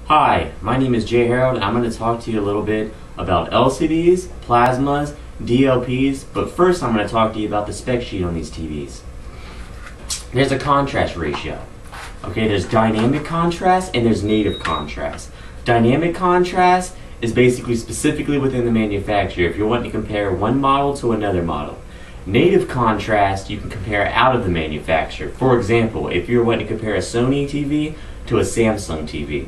Hi, my name is Jay Harold, and I'm going to talk to you a little bit about LCDs, plasmas, DLPs, but first I'm going to talk to you about the spec sheet on these TVs. There's a contrast ratio. Okay, there's dynamic contrast and there's native contrast. Dynamic contrast is basically specifically within the manufacturer if you're wanting to compare one model to another model. Native contrast you can compare out of the manufacturer. For example, if you're wanting to compare a Sony TV to a Samsung TV.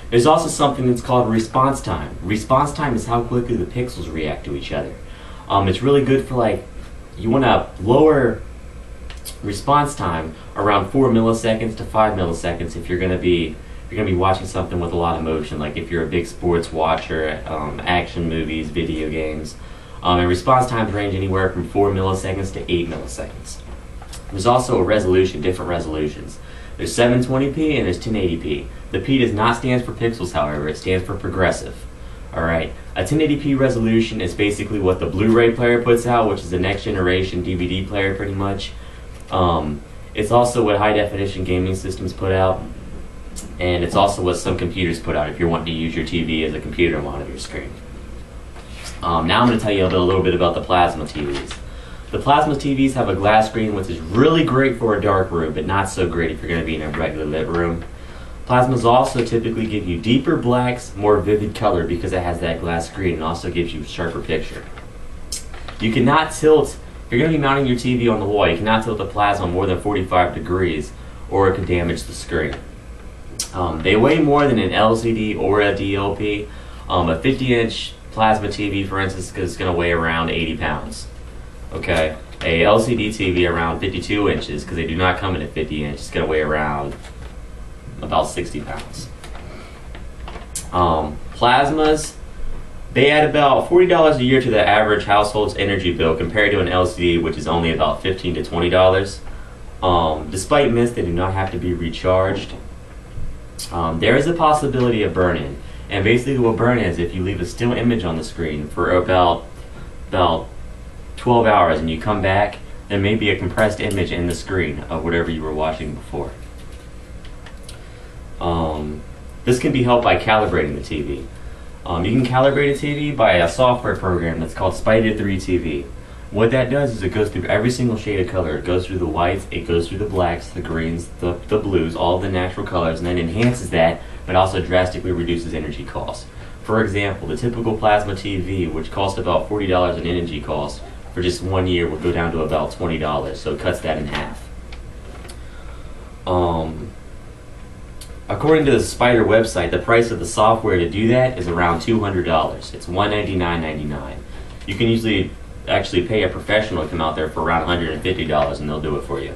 There's also something that's called response time. Response time is how quickly the pixels react to each other. It's really good for, like, you want to lower response time around 4 milliseconds to 5 milliseconds if you're going to be watching something with a lot of motion, like if you're a big sports watcher, action movies, video games. And response times range anywhere from 4 milliseconds to 8 milliseconds. There's also a resolution, different resolutions. There's 720p and there's 1080p. The P does not stand for pixels, however, it stands for progressive. Alright, a 1080p resolution is basically what the Blu-ray player puts out, which is the next generation DVD player pretty much. It's also what high definition gaming systems put out, and it's also what some computers put out if you're wanting to use your TV as a computer monitor screen. Now I'm going to tell you a little bit about the plasma TVs. The plasma TVs have a glass screen, which is really great for a dark room, but not so great if you're going to be in a regular lit room. Plasmas also typically give you deeper blacks, more vivid color because it has that glass screen, and also gives you a sharper picture. You cannot tilt, if you're going to be mounting your TV on the wall, you cannot tilt the plasma more than 45 degrees or it could damage the screen. They weigh more than an LCD or a DLP. A 50-inch plasma TV, for instance, is going to weigh around 80 pounds. Okay, a LCD TV around 52 inches, because they do not come in at 50 inches, is going to weigh around about 60 pounds. Plasmas, they add about $40 a year to the average household's energy bill compared to an LCD, which is only about $15 to $20. Despite myths, they do not have to be recharged. There is a possibility of burn-in, and basically what burn is if you leave a still image on the screen for about 12 hours and you come back, there may be a compressed image in the screen of whatever you were watching before. This can be helped by calibrating the TV. You can calibrate a TV by a software program that's called Spider 3 TV. What that does is it goes through every single shade of color. It goes through the whites, it goes through the blacks, the greens, the blues, all of the natural colors, and then enhances that, but also drastically reduces energy costs. For example, the typical plasma TV, which costs about $40 in energy costs, for just 1 year will go down to about $20, so it cuts that in half. According to the Spider website, the price of the software to do that is around $200. It's $199.99. You can usually actually pay a professional to come out there for around $150 and they'll do it for you.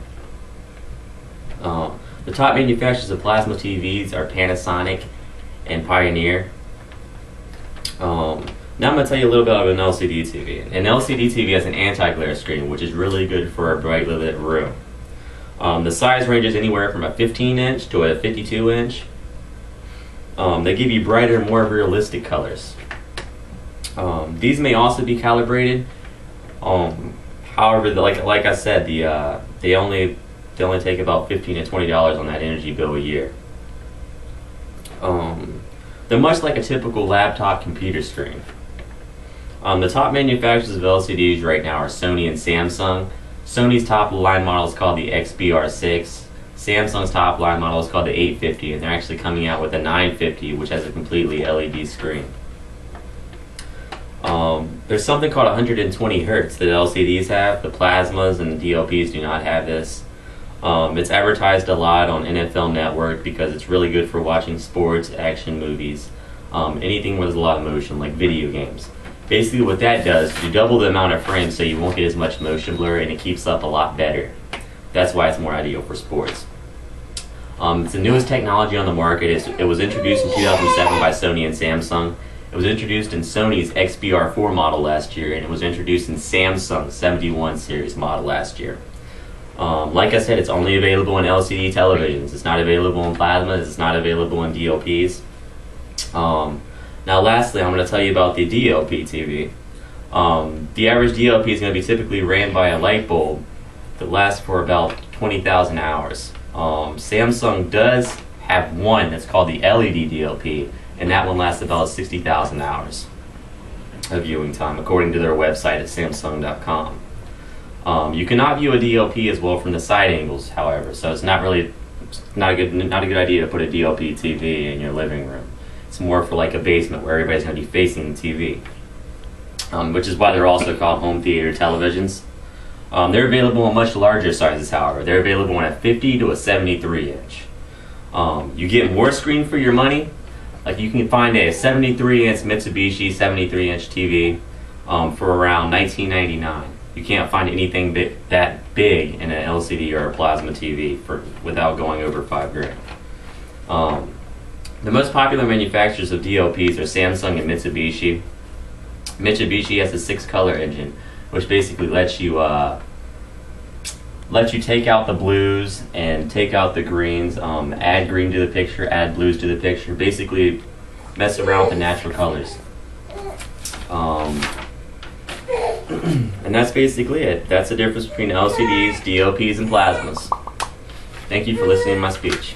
The top manufacturers of plasma TVs are Panasonic and Pioneer. Now I'm going to tell you a little bit about an LCD TV. An LCD TV has an anti-glare screen, which is really good for a brightly lit room. The size ranges anywhere from a 15-inch to a 52-inch. They give you brighter, more realistic colors. These may also be calibrated. However, like I said, they only take about $15 to $20 on that energy bill a year. They're much like a typical laptop computer screen. The top manufacturers of LCDs right now are Sony and Samsung. Sony's top line model is called the XBR6. Samsung's top line model is called the 850, and they're actually coming out with a 950, which has a completely LED screen. There's something called 120 Hertz that LCDs have. The plasmas and the DLPs do not have this. It's advertised a lot on NFL Network because it's really good for watching sports, action movies, anything where there's a lot of motion, like video games. Basically what that does is you double the amount of frames so you won't get as much motion blur, and it keeps up a lot better. That's why it's more ideal for sports. It's the newest technology on the market. It was introduced in 2007 by Sony and Samsung. It was introduced in Sony's XBR4 model last year, and it was introduced in Samsung's 71 series model last year. Like I said, it's only available in LCD televisions. It's not available in plasmas. It's not available in DLPs. Now lastly, I'm going to tell you about the DLP TV. The average DLP is going to be typically ran by a light bulb that lasts for about 20,000 hours. Samsung does have one that's called the LED DLP, and that one lasts about 60,000 hours of viewing time, according to their website at Samsung.com. You cannot view a DLP as well from the side angles, however, so it's not a good idea to put a DLP TV in your living room. It's more for like a basement where everybody's going to be facing the TV, which is why they're also called home theater televisions. They're available in much larger sizes, however. They're available in a 50 to a 73 inch. You get more screen for your money. Like you can find a 73-inch Mitsubishi 73-inch TV for around $19.99. You can't find anything that big in an LCD or a plasma TV without going over $5,000. The most popular manufacturers of DLPs are Samsung and Mitsubishi. Mitsubishi has a 6-color engine, which basically lets you take out the blues and take out the greens, add green to the picture, add blues to the picture, basically mess around with the natural colors. And that's basically it. That's the difference between LCDs, DLPs, and plasmas. Thank you for listening to my speech.